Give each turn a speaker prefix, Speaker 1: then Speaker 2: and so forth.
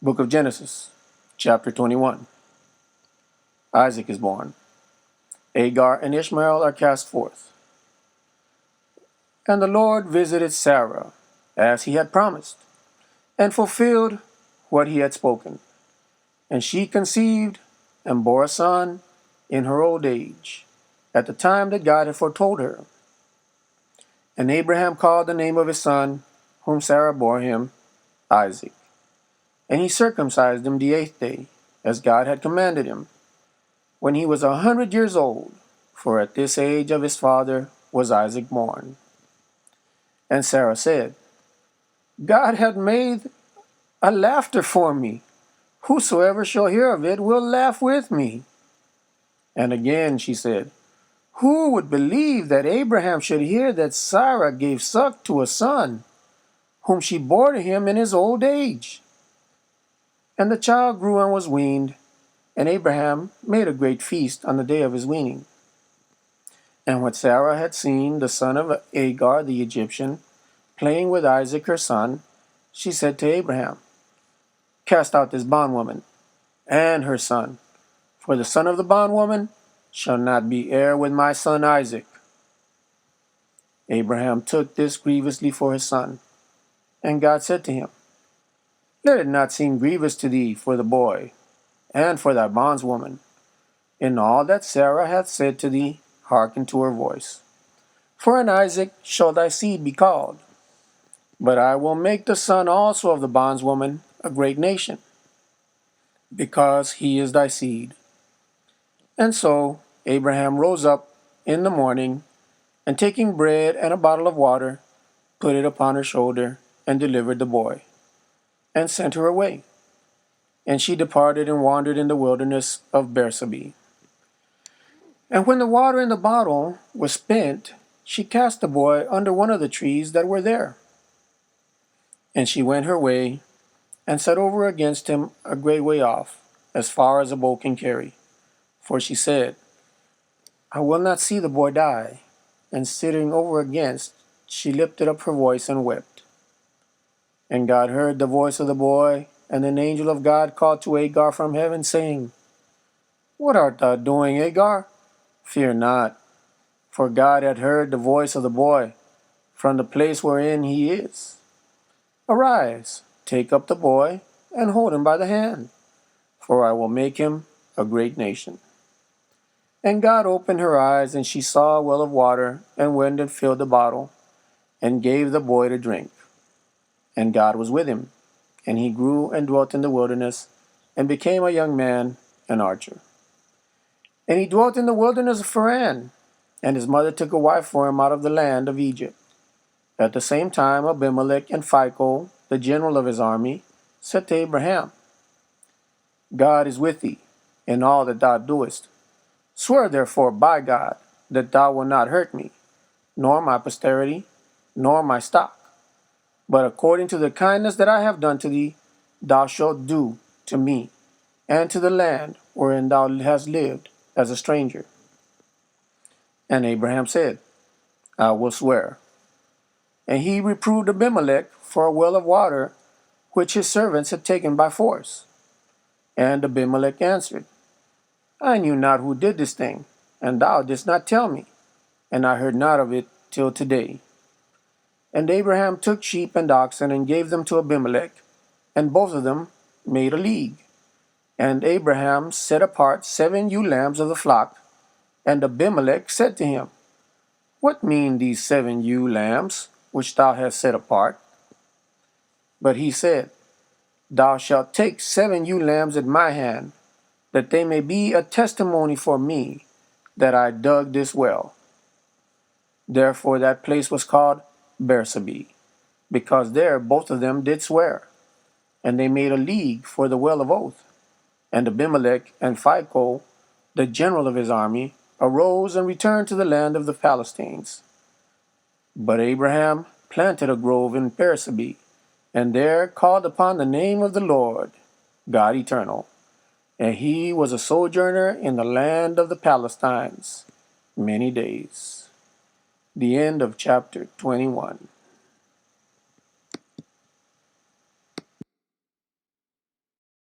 Speaker 1: Book of Genesis, chapter 21. Isaac is born. Hagar and Ishmael are cast forth. And the Lord visited Sarah, as he had promised, and fulfilled what he had spoken. And she conceived and bore a son in her old age, at the time that God had foretold her. And Abraham called the name of his son, whom Sarah bore him, Isaac. And he circumcised him the 8th day, as God had commanded him, when he was 100 years old, for at this age of his father was Isaac born. And Sarah said, God hath made a laughter for me. Whosoever shall hear of it will laugh with me. And again she said, who would believe that Abraham should hear that Sarah gave suck to a son, whom she bore to him in his old age? And the child grew and was weaned, and Abraham made a great feast on the day of his weaning. And when Sarah had seen the son of Hagar the Egyptian playing with Isaac her son, she said to Abraham, cast out this bondwoman and her son, for the son of the bondwoman shall not be heir with my son Isaac. Abraham took this grievously for his son, and God said to him, let it not seem grievous to thee for the boy, and for thy bondswoman. In all that Sarah hath said to thee, hearken to her voice. For in Isaac shall thy seed be called. But I will make the son also of the bondswoman a great nation, because he is thy seed. And so Abraham rose up in the morning, and taking bread and a bottle of water, put it upon her shoulder, and delivered the boy, and sent her away. And she departed and wandered in the wilderness of Beerseba. And when the water in the bottle was spent, she cast the boy under one of the trees that were there. And she went her way, and set over against him a great way off, as far as a bow can carry. For she said, I will not see the boy die. And sitting over against, she lifted up her voice and wept. And God heard the voice of the boy, and an angel of God called to Hagar from heaven, saying, what art thou doing, Hagar? Fear not, for God hath heard the voice of the boy from the place wherein he is. Arise, take up the boy, and hold him by the hand, for I will make him a great nation. And God opened her eyes, and she saw a well of water, and went and filled the bottle, and gave the boy to drink. And God was with him, and he grew and dwelt in the wilderness, and became a young man, an archer. And he dwelt in the wilderness of Paran, and his mother took a wife for him out of the land of Egypt. At the same time Abimelech and Phicol, the general of his army, said to Abraham, God is with thee in all that thou doest. Swear therefore by God that thou wilt not hurt me, nor my posterity, nor my stock. But according to the kindness that I have done to thee, thou shalt do to me, and to the land wherein thou hast lived as a stranger. And Abraham said, I will swear. And he reproved Abimelech for a well of water, which his servants had taken by force. And Abimelech answered, I knew not who did this thing, and thou didst not tell me, and I heard not of it till today. And Abraham took sheep and oxen, and gave them to Abimelech, and both of them made a league. And Abraham set apart 7 ewe lambs of the flock, and Abimelech said to him, what mean these 7 ewe lambs, which thou hast set apart? But he said, thou shalt take 7 ewe lambs at my hand, that they may be a testimony for me that I dug this well. Therefore that place was called Beerseba, because there both of them did swear. And they made a league for the well of oath. And Abimelech and Phicol, the general of his army, arose and returned to the land of the Philistines. But Abraham planted a grove in Beerseba, and there called upon the name of the Lord, God eternal. And he was a sojourner in the land of the Philistines many days. The end of chapter 21.